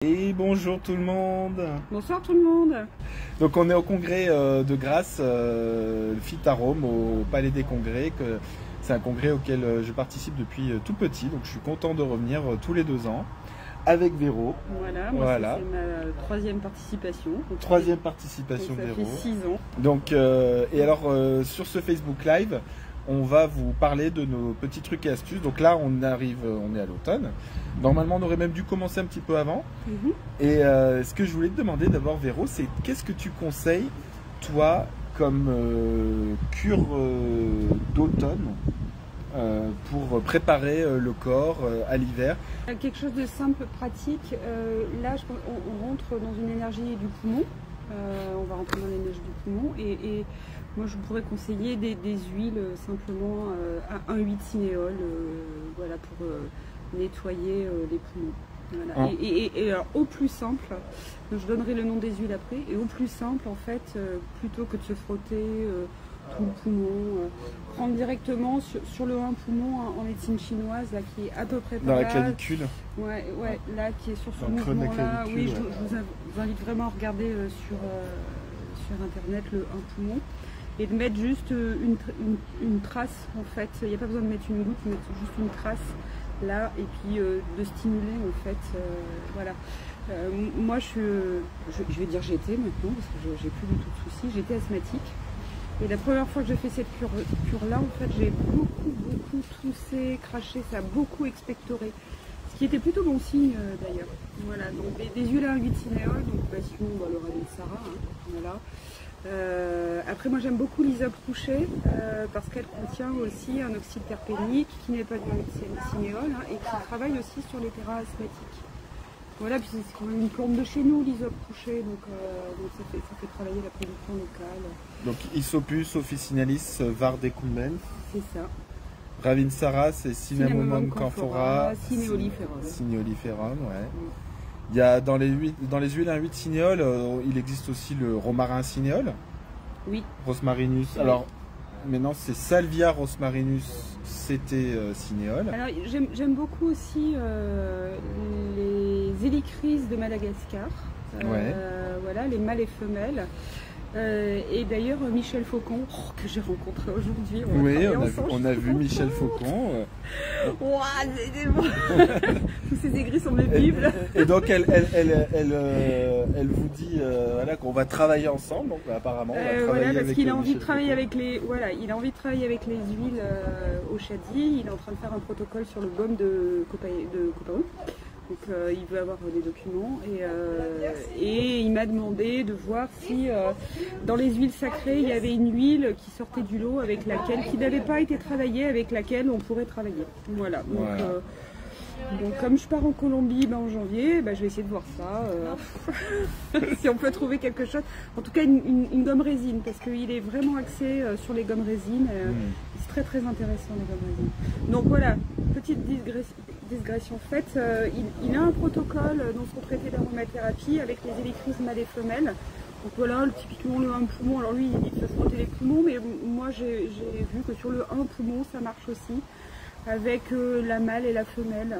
Et bonjour tout le monde. Bonsoir tout le monde. Donc on est au congrès de Grasse, Phytarome, au Palais des Congrès. C'est un congrès auquel je participe depuis tout petit, donc je suis content de revenir tous les 2 ans avec Véro. Voilà. C'est ma troisième participation. Troisième participation de Véro. Ça fait 6 ans. Donc, et alors sur ce Facebook Live, on va vous parler de nos petits trucs et astuces. Donc là, on est à l'automne. Normalement, on aurait même dû commencer un petit peu avant. Et ce que je voulais te demander d'abord, Véro, c'est qu'est-ce que tu conseilles, toi, comme cure d'automne pour préparer le corps à l'hiver? Quelque chose de simple, pratique. Là, on rentre dans une énergie du poumon. On va rentrer dans l'énergie du poumon. Et moi, je pourrais conseiller des huiles simplement à 1,8 cinéole, voilà, pour nettoyer les poumons. Voilà. Et alors, au plus simple, je donnerai le nom des huiles après, et au plus simple, en fait, plutôt que de se frotter tout le poumon, prendre directement sur le 1 poumon en médecine chinoise, là, qui est à peu près dans la clavicule. Ouais, là, qui est sur ce mouvement-là. Oui, ouais. je vous invite vraiment à regarder sur Internet le 1 poumon. Et de mettre juste une trace, en fait. Il n'y a pas besoin de mettre une goutte, mais juste une trace là, et puis de stimuler, en fait. Voilà. Moi, je vais dire j'étais maintenant, parce que j'ai plus du tout de soucis. J'étais asthmatique. Et la première fois que j'ai fait cette cure-là, en fait, j'ai beaucoup toussé, craché, ça a beaucoup expectoré. Ce qui était plutôt bon signe, d'ailleurs. Voilà, donc des huiles à 1,8 cinéole, donc sinon, le Ravinsara, voilà. Après, moi j'aime beaucoup l'hysope couché parce qu'elle contient aussi un oxyde terpénique qui n'est pas du cinéole et qui travaille aussi sur les terrains asthmatiques. Voilà, puis c'est quand même une plante de chez nous, l'hysope couché, donc ça fait travailler la production locale. Donc Isopus officinalis var-decumbens. C'est ça. Ravinsara, c'est Cinnamomum camphora, Cineoliferum, ouais. Il y a dans les huiles à 1,8 cinéole, il existe aussi le romarin cinéole. Oui. Rosmarinus. Oui. Alors maintenant c'est Salvia rosmarinus CT cinéole. Alors j'aime beaucoup aussi les hélichryses de Madagascar. Ouais. Voilà, les mâles et femelles. Et d'ailleurs Michel Faucon, que j'ai rencontré aujourd'hui. Oui, on a vu Michel Faucon. Tous ces aigris sont mes bibles. Et donc elle vous dit voilà, qu'on va travailler ensemble. Donc apparemment on va travailler voilà, parce avec qu'il a envie de travailler Faucon. avec les il a envie de travailler avec les huiles au Chadi. Il est en train de faire un protocole sur le baume de Coparu. Donc il veut avoir des documents et il m'a demandé de voir si dans les huiles sacrées il y avait une huile qui sortait du lot avec laquelle, qui n'avait pas été travaillée, avec laquelle on pourrait travailler. Voilà. Donc comme je pars en Colombie en janvier, je vais essayer de voir ça, si on peut trouver quelque chose. En tout cas une gomme résine, parce qu'il est vraiment axé sur les gommes résines. C'est très intéressant les gommes résines. Donc voilà, petite digression faite. Il a un protocole dans son traité d'aromathérapie avec les hélichryses mâles et femelles. Donc voilà, typiquement le 1 poumon, alors lui il dit de se frotter les poumons, mais moi j'ai vu que sur le 1 poumon ça marche aussi, avec la mâle et la femelle,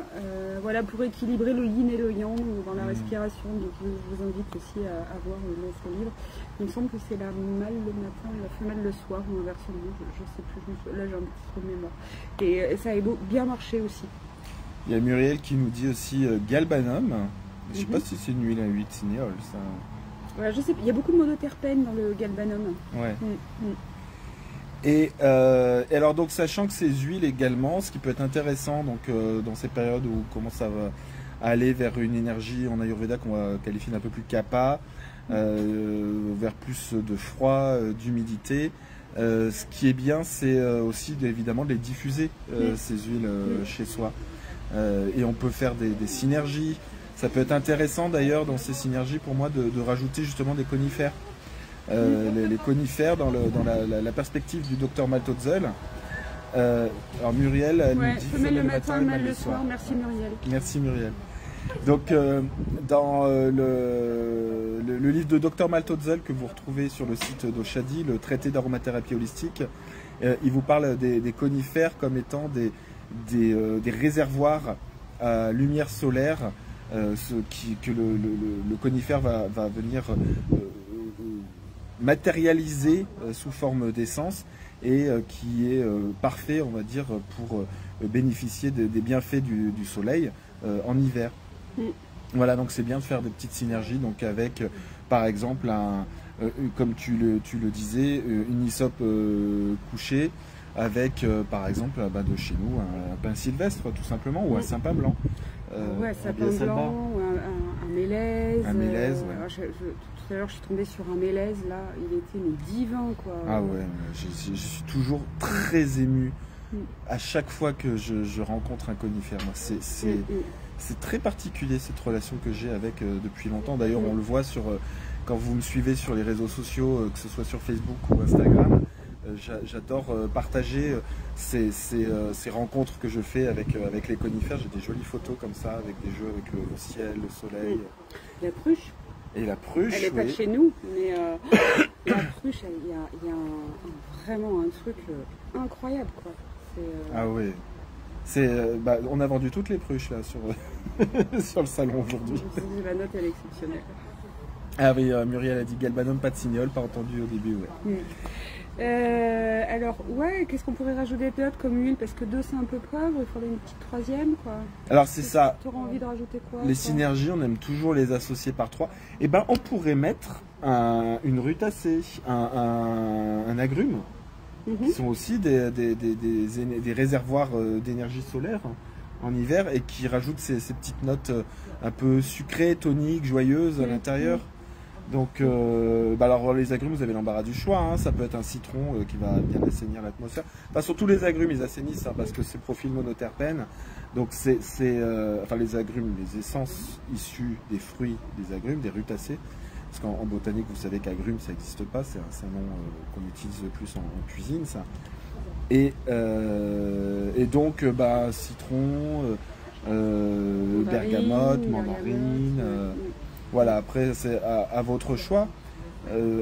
voilà, pour équilibrer le yin et le yang dans la respiration. Donc je vous invite aussi à voir dans ce livre. Il me semble que c'est la mâle le matin et la femelle le soir, ou inversement, je sais plus, là j'ai un petit peu de mémoire. Et ça a bien marché aussi. Il y a Muriel qui nous dit aussi galbanum. Je ne sais pas si c'est une huile à 8 cinéole, ça. Voilà, je sais, il y a beaucoup de monoterpènes dans le galbanum. Ouais. Et alors donc sachant que ces huiles également, ce qui peut être intéressant donc dans ces périodes où on commence à aller vers une énergie en Ayurveda qu'on va qualifier d'un peu plus kapha, vers plus de froid, d'humidité. Ce qui est bien, c'est aussi évidemment de les diffuser ces huiles chez soi. Et on peut faire des synergies. Ça peut être intéressant d'ailleurs dans ces synergies pour moi de rajouter justement des conifères. Les conifères dans la perspective du docteur Maltotzel. Alors Muriel, elle nous dit femelle le matin, mâle le soir. Merci Muriel. Merci Muriel. Donc dans le livre de docteur Maltotzel que vous retrouvez sur le site d'Oshadi, le traité d'aromathérapie holistique, il vous parle des conifères comme étant des réservoirs à lumière solaire que le conifère va venir matérialiser sous forme d'essence et qui est parfait, on va dire, pour bénéficier des bienfaits du soleil en hiver. Voilà, donc c'est bien de faire des petites synergies donc avec, par exemple, comme tu le disais, une hysope couchée avec, par exemple, de chez nous, un pin sylvestre, tout simplement, ou un sapin blanc. Ouais, sapin blanc, ou un mélèze. Un mélèze, ouais. Tout à l'heure, je suis tombée sur un mélèze, là, il était divin, quoi. Ah ouais, je suis toujours très ému à chaque fois que je rencontre un conifère. Moi, c'est très particulier cette relation que j'ai avec depuis longtemps. D'ailleurs, on le voit quand vous me suivez sur les réseaux sociaux, que ce soit sur Facebook ou Instagram. J'adore partager ces rencontres que je fais avec les conifères. J'ai des jolies photos comme ça, avec des jeux avec le ciel, le soleil. La pruche. Et la pruche, elle n'est pas de chez nous, mais la pruche, il y a vraiment un truc incroyable, quoi. Ah oui. On a vendu toutes les pruches là sur le salon aujourd'hui. La note, elle est exceptionnelle. Ah oui, Muriel a dit galbanum, pas de signol, pas entendu au début, ouais. Alors, ouais, qu'est-ce qu'on pourrait rajouter d'autre comme huile? Parce que 2 c'est un peu poivre, il faudrait une petite 3e, quoi. Alors c'est ça. Tu auras envie de rajouter quoi? Les synergies, on aime toujours les associer par 3. Et ben on pourrait mettre une rutacée, un agrume, qui sont aussi des réservoirs d'énergie solaire en hiver et qui rajoutent ces petites notes un peu sucrées, toniques, joyeuses à l'intérieur. Donc, alors les agrumes, vous avez l'embarras du choix, hein. Ça peut être un citron qui va bien assainir l'atmosphère. Enfin, surtout les agrumes, ils assainissent parce que c'est profil monoterpène. Donc, enfin, les agrumes, les essences issues des fruits des agrumes, des rutacées. Parce qu'en botanique, vous savez qu'agrumes, ça n'existe pas. C'est un nom qu'on utilise plus en cuisine, ça. Et donc, citron, bergamote, mandarine. Voilà, après c'est à votre choix.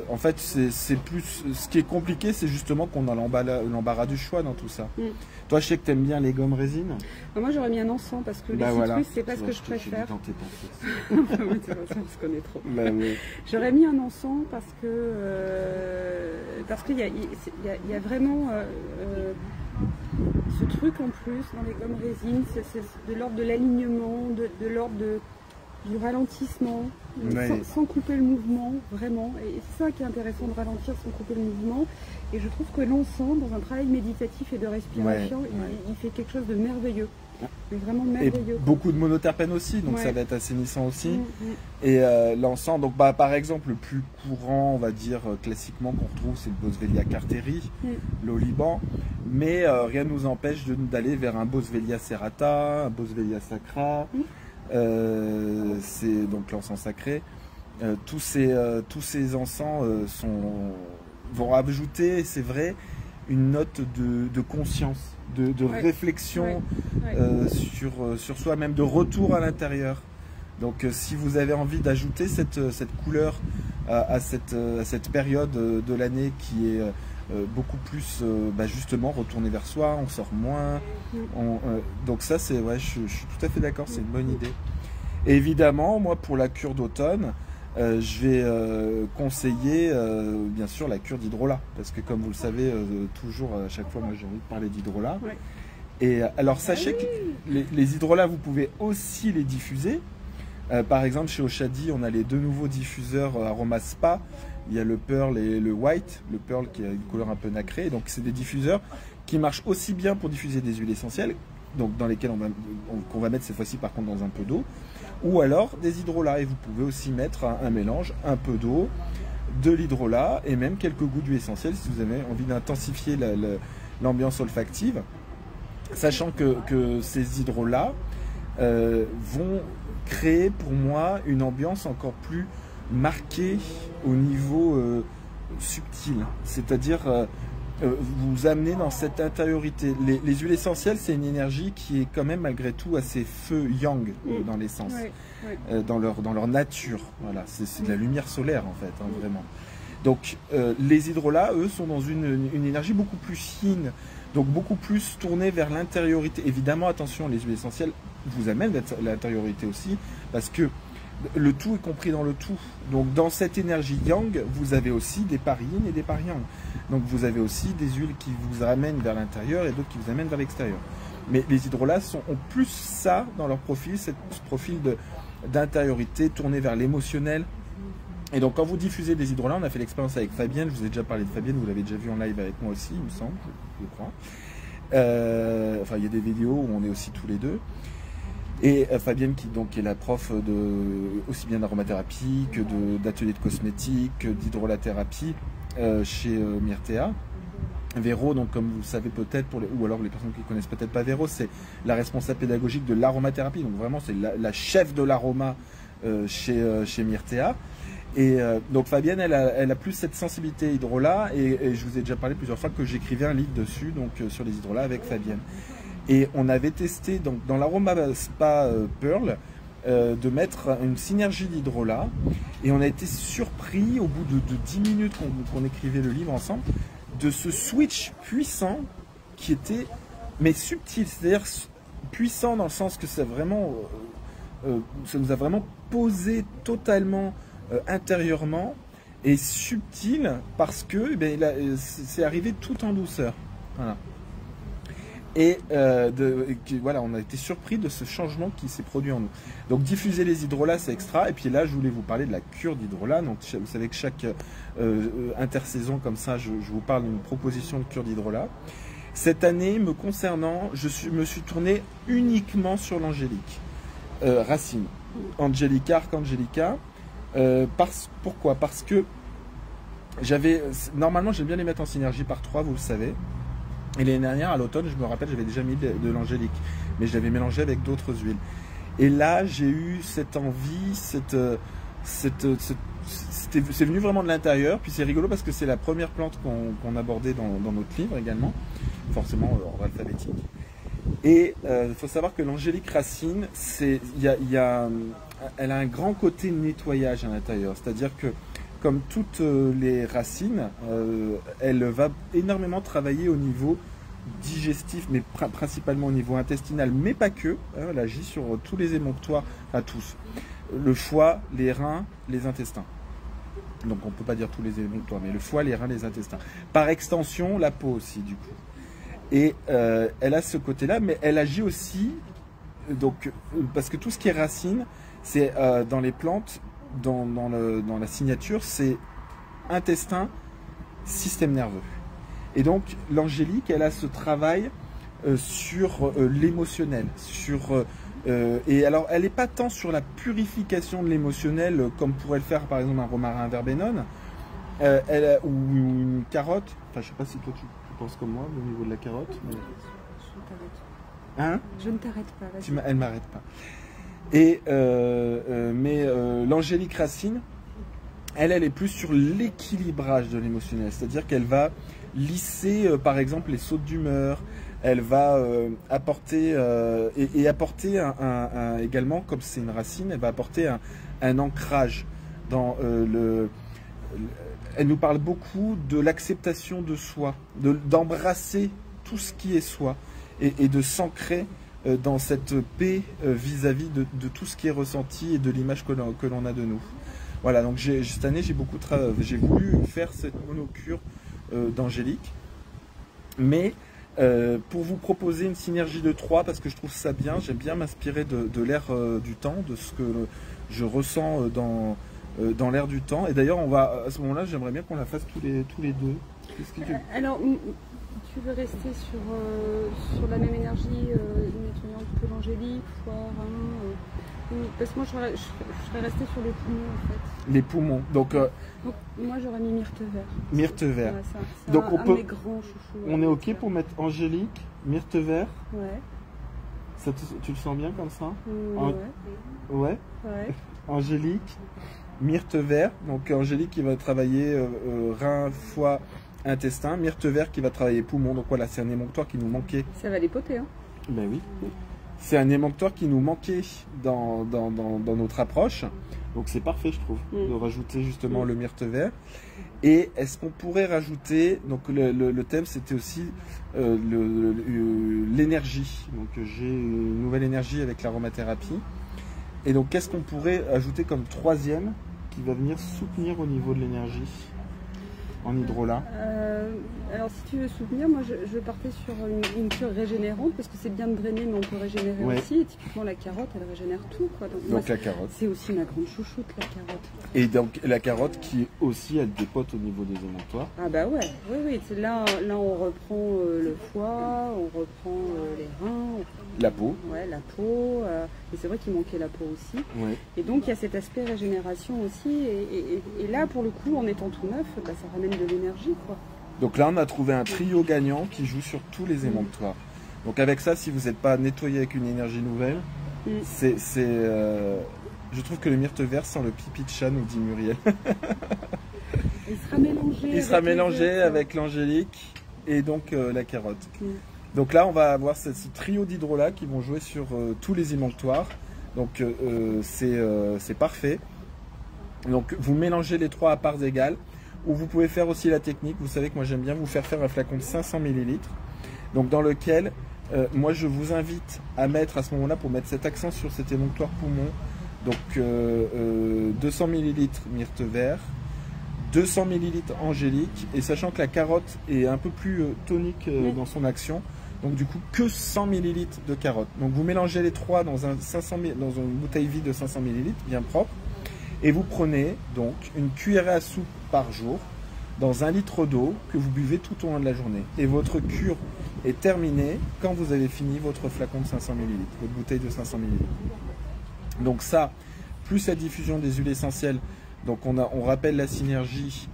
En fait, c'est plus. Ce qui est compliqué, c'est justement qu'on a l'embarras du choix dans tout ça. Toi, je sais que tu aimes bien les gommes résine. Moi, j'aurais mis un encens parce que les citrus, c'est pas ce que je préfère. On se connaît trop. J'aurais mis un encens parce qu'il y a vraiment ce truc en plus dans les gommes résine, c'est de l'ordre de l'alignement, de l'ordre du ralentissement, sans couper le mouvement, vraiment. Et c'est ça qui est intéressant, de ralentir sans couper le mouvement. Et je trouve que l'encens, dans un travail méditatif et de respiration, il fait quelque chose de merveilleux. Mais vraiment merveilleux. Et beaucoup de monoterpènes aussi, donc ça va être assainissant aussi. Et l'encens, donc par exemple, le plus courant, on va dire, classiquement qu'on retrouve, c'est le Boswellia carteri, l'oliban. Mais rien ne nous empêche d'aller vers un Boswellia serrata, un Boswellia sacra. C'est donc l'encens sacré. Tous ces encens vont rajouter, c'est vrai, une note de conscience, de réflexion sur soi, même de retour à l'intérieur. Donc si vous avez envie d'ajouter cette couleur à cette période de l'année qui est beaucoup plus justement retourner vers soi, on sort moins. Donc ça, c'est je suis tout à fait d'accord, c'est une bonne idée. Et évidemment, moi pour la cure d'automne, je vais conseiller bien sûr la cure d'hydrolat, parce que comme vous le savez, toujours à chaque fois moi j'ai envie de parler d'hydrolat. Et alors sachez que les hydrolats, vous pouvez aussi les diffuser. Par exemple chez Oshadi, on a les 2 nouveaux diffuseurs Aroma Spa. Il y a le Pearl et le White. Le Pearl qui a une couleur un peu nacrée. Donc c'est des diffuseurs qui marchent aussi bien pour diffuser des huiles essentielles, donc dans lesquelles qu'on va mettre cette fois-ci par contre dans un peu d'eau, ou alors des hydrolats. Et vous pouvez aussi mettre un mélange, un peu d'eau, de l'hydrolat et même quelques gouttes d'huile essentielle si vous avez envie d'intensifier l'ambiance olfactive. Sachant que ces hydrolats vont créer pour moi une ambiance encore plus marquée au niveau subtil, c'est-à-dire vous amener dans cette intériorité. Les huiles essentielles, c'est une énergie qui est quand même malgré tout assez feu yang dans l'essence, dans leur nature. Voilà, c'est de la lumière solaire en fait, vraiment. Donc les hydrolats, eux, sont dans une énergie beaucoup plus fine, donc beaucoup plus tournée vers l'intériorité. Évidemment, attention, les huiles essentielles vous amène l'intériorité aussi, parce que le tout est compris dans le tout. Donc dans cette énergie yang, vous avez aussi des parts yin et des parts yang. Donc vous avez aussi des huiles qui vous ramènent vers l'intérieur et d'autres qui vous amènent vers l'extérieur. Mais les hydrolats ont plus ça dans leur profil, ce profil d'intériorité tourné vers l'émotionnel. Et donc quand vous diffusez des hydrolats, on a fait l'expérience avec Fabienne, je vous ai déjà parlé de Fabienne, vous l'avez déjà vu en live avec moi aussi, il me semble, je crois. Enfin, il y a des vidéos où on est aussi tous les deux. Et Fabienne qui donc est la prof aussi bien d'aromathérapie que d'ateliers de cosmétiques, d'hydrolathérapie chez Myrtea. Véro, donc comme vous le savez peut-être, ou alors les personnes qui ne connaissent peut-être pas Véro, c'est la responsable pédagogique de l'aromathérapie. Donc vraiment c'est la chef de l'aroma chez Myrtea. Et donc Fabienne, elle a plus cette sensibilité hydrolat, et je vous ai déjà parlé plusieurs fois que j'écrivais un livre dessus, donc sur les hydrolats avec Fabienne. Et on avait testé donc, dans l'aroma spa Pearl de mettre une synergie d'hydrolat, et on a été surpris au bout de 10 minutes qu'on écrivait le livre ensemble, de ce switch puissant qui était, mais subtil, c'est-à-dire puissant dans le sens que c'est vraiment, ça nous a vraiment posé totalement intérieurement, et subtil parce que c'est arrivé tout en douceur. Voilà. Et voilà, on a été surpris de ce changement qui s'est produit en nous. Donc diffuser les hydrolats, c'est extra. Et puis là, je voulais vous parler de la cure d'hydrolat. Donc vous savez que chaque intersaison comme ça, je vous parle d'une proposition de cure d'hydrolat. Cette année, me concernant, me suis tourné uniquement sur l'angélique. Racine. Angelica, Arcangelica. Pourquoi? Parce que normalement j'aime bien les mettre en synergie par 3, vous le savez. Et l'année dernière, à l'automne, je me rappelle, j'avais déjà mis de l'angélique, mais je l'avais mélangé avec d'autres huiles. Et là, j'ai eu cette envie, c'est venu vraiment de l'intérieur. Puis c'est rigolo parce que c'est la première plante qu'on abordait dans notre livre également, forcément ordre alphabétique. Et il faut savoir que l'angélique racine, elle a un grand côté nettoyage à l'intérieur. C'est-à-dire que, comme toutes les racines, elle va énormément travailler au niveau digestif, mais principalement au niveau intestinal, mais pas que. Elle agit sur tous les émonctoires, à tous. Le foie, les reins, les intestins. Donc on ne peut pas dire tous les émonctoires, mais le foie, les reins, les intestins. Par extension, la peau aussi, du coup. Et elle a ce côté-là, mais elle agit aussi, donc, parce que tout ce qui est racine, c'est dans les plantes, dans la signature, c'est intestin, système nerveux. Et donc l'angélique, elle a ce travail sur l'émotionnel, et alors elle n'est pas tant sur la purification de l'émotionnel comme pourrait le faire par exemple un romarin verbenone, ou une carotte. Enfin, je sais pas si toi tu penses comme moi au niveau de la carotte. Mais... Hein? Je ne t'arrête pas. Elle m'arrête pas. Et mais l'angélique racine, elle est plus sur l'équilibrage de l'émotionnel, c'est-à-dire qu'elle va lisser par exemple les sautes d'humeur, elle va apporter apporter également, comme c'est une racine, elle va apporter un ancrage dans elle nous parle beaucoup de l'acceptation de soi, d'embrasser tout ce qui est soi, et de s'ancrer dans cette paix vis-à-vis de tout ce qui est ressenti et de l'image que l'on a de nous. Voilà, donc cette année j'ai voulu faire cette monocure d'angélique, mais pour vous proposer une synergie de 3, parce que je trouve ça bien, j'aime bien m'inspirer de l'air du temps, de ce que je ressens dans l'air du temps. Et d'ailleurs, à ce moment-là, j'aimerais bien qu'on la fasse tous les deux. Alors, tu veux rester sur la même énergie nettoyante que l'angélique, foie, rein, parce que moi je serais restée sur les poumons en fait. Les poumons. Donc moi j'aurais mis myrte vert. Myrte vert. Ouais, ça, donc un de mes grands chouchous. On est ok pour mettre angélique, myrte vert. Ouais. Ça tu le sens bien comme ça? Ouais. Ouais. Ouais. Angélique, myrte vert. Donc angélique qui va travailler rein, foie, intestin. Myrte vert qui va travailler poumon. Donc voilà, c'est un émonctoire qui nous manquait. Ça va dépoter, hein? Ben oui. c'est un émonctoire qui nous manquait dans notre approche. Donc c'est parfait, je trouve, de rajouter justement le myrte vert. Et est-ce qu'on pourrait rajouter, donc le thème c'était aussi l'énergie. Donc j'ai une nouvelle énergie avec l'aromathérapie. Et donc qu'est-ce qu'on pourrait ajouter comme troisième qui va venir soutenir au niveau de l'énergie en hydrolat? Alors si tu veux soutenir, moi je partais sur une cure régénérante parce que c'est bien de drainer mais on peut régénérer aussi. Et typiquement la carotte elle régénère tout quoi. Donc la carotte. C'est aussi ma grande chouchoute la carotte. Et donc la carotte qui aussi elle dépote au niveau des émonctoires. Ah bah ouais, oui. Là on reprend le foie, on reprend les reins. La peau. Ouais, la peau. Et c'est vrai qu'il manquait la peau aussi. Ouais. Et donc il y a cet aspect régénération aussi. Et là pour le coup en étant tout neuf, bah, ça ramène de l'énergie quoi. Donc là, on a trouvé un trio gagnant qui joue sur tous les émonctoires. Donc avec ça, si vous n'êtes pas nettoyé avec une énergie nouvelle, je trouve que le myrte vert sent le pipi de chat, nous dit Muriel. Il sera mélangé. Il sera mélangé avec l'angélique et donc la carotte. Donc là, on va avoir ce trio d'hydrolats qui vont jouer sur tous les émonctoires. Donc c'est parfait. Donc vous mélangez les trois à parts égales. Ou vous pouvez faire aussi la technique, vous savez que moi j'aime bien vous faire un flacon de 500 ml, donc dans lequel moi je vous invite à mettre à ce moment-là, pour mettre cet accent sur cet émonctoire poumon, donc 200 ml myrte vert, 200 ml angélique, et sachant que la carotte est un peu plus tonique dans son action, donc du coup que 100 ml de carotte. Donc vous mélangez les trois dans une bouteille vide de 500 ml, bien propre. Et vous prenez donc une cuillerée à soupe par jour dans 1 litre d'eau que vous buvez tout au long de la journée. Et votre cure est terminée quand vous avez fini votre flacon de 500 ml, votre bouteille de 500 ml. Donc ça, plus la diffusion des huiles essentielles, donc on rappelle la synergie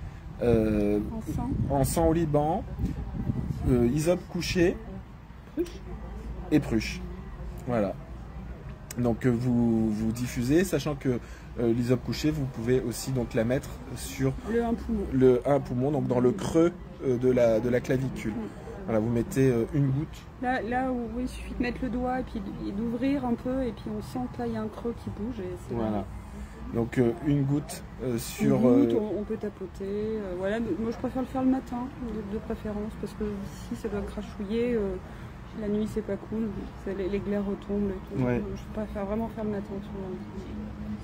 en sang au Liban, hysope couché et pruche. Voilà. Donc vous diffusez, sachant que l'hysope couché, vous pouvez aussi donc la mettre sur le 1 poumon, donc dans le creux de la clavicule. Voilà, vous mettez une goutte. Là où il suffit de mettre le doigt et puis d'ouvrir un peu et puis on sent que là il y a un creux qui bouge. Et voilà. Donc une goutte sur... Une goutte, on peut tapoter. Voilà. Moi je préfère le faire le matin de préférence parce que si ça doit crachouiller, la nuit c'est pas cool, les glaires retombent et tout. Ouais. Je préfère vraiment faire le matin.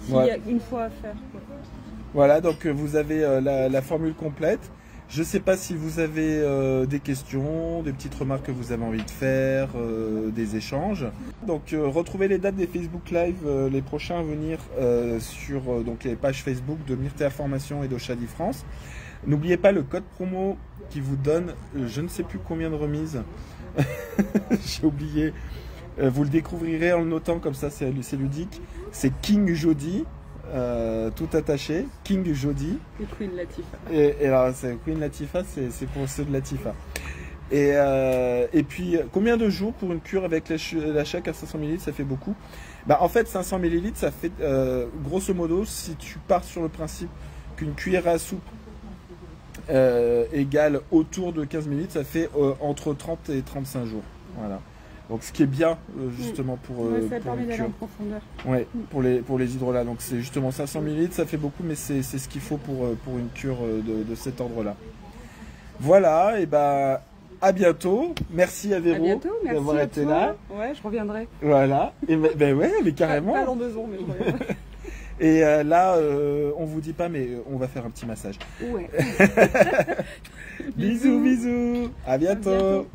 S'il y a une fois à faire. Quoi. Voilà, donc vous avez la formule complète. Je ne sais pas si vous avez des questions, des petites remarques que vous avez envie de faire, des échanges. Donc retrouvez les dates des Facebook Live, les prochains à venir sur donc les pages Facebook de Myrtea Formation et d'Oshadi France. N'oubliez pas le code promo qui vous donne je ne sais plus combien de remises. J'ai oublié. Vous le découvrirez en le notant, comme ça c'est ludique. C'est King Jody, tout attaché. King Jody. Et Queen Latifah. Et alors, Queen Latifah, c'est pour ceux de Latifah. Et puis, combien de jours pour une cure avec la chèque à 500 ml? Ça fait beaucoup. Bah, en fait, 500 ml, ça fait grosso modo, si tu pars sur le principe qu'une cuillère à soupe égale autour de 15 ml, ça fait entre 30 et 35 jours. Voilà. Donc ce qui est bien justement pour ça permet d'aller en profondeur. Ouais, pour les hydrolats. Donc c'est justement 500 ml, ça fait beaucoup, mais c'est ce qu'il faut pour une cure de cet ordre-là. Voilà, et bah à bientôt. Merci à Véro d'avoir été là. Ouais, je reviendrai. Voilà. Et ben ouais, mais carrément. Pas dans 2 ans, mais je reviendrai. Et là, on vous dit pas, mais on va faire un petit massage. Ouais. Bisous, bisous. À bientôt.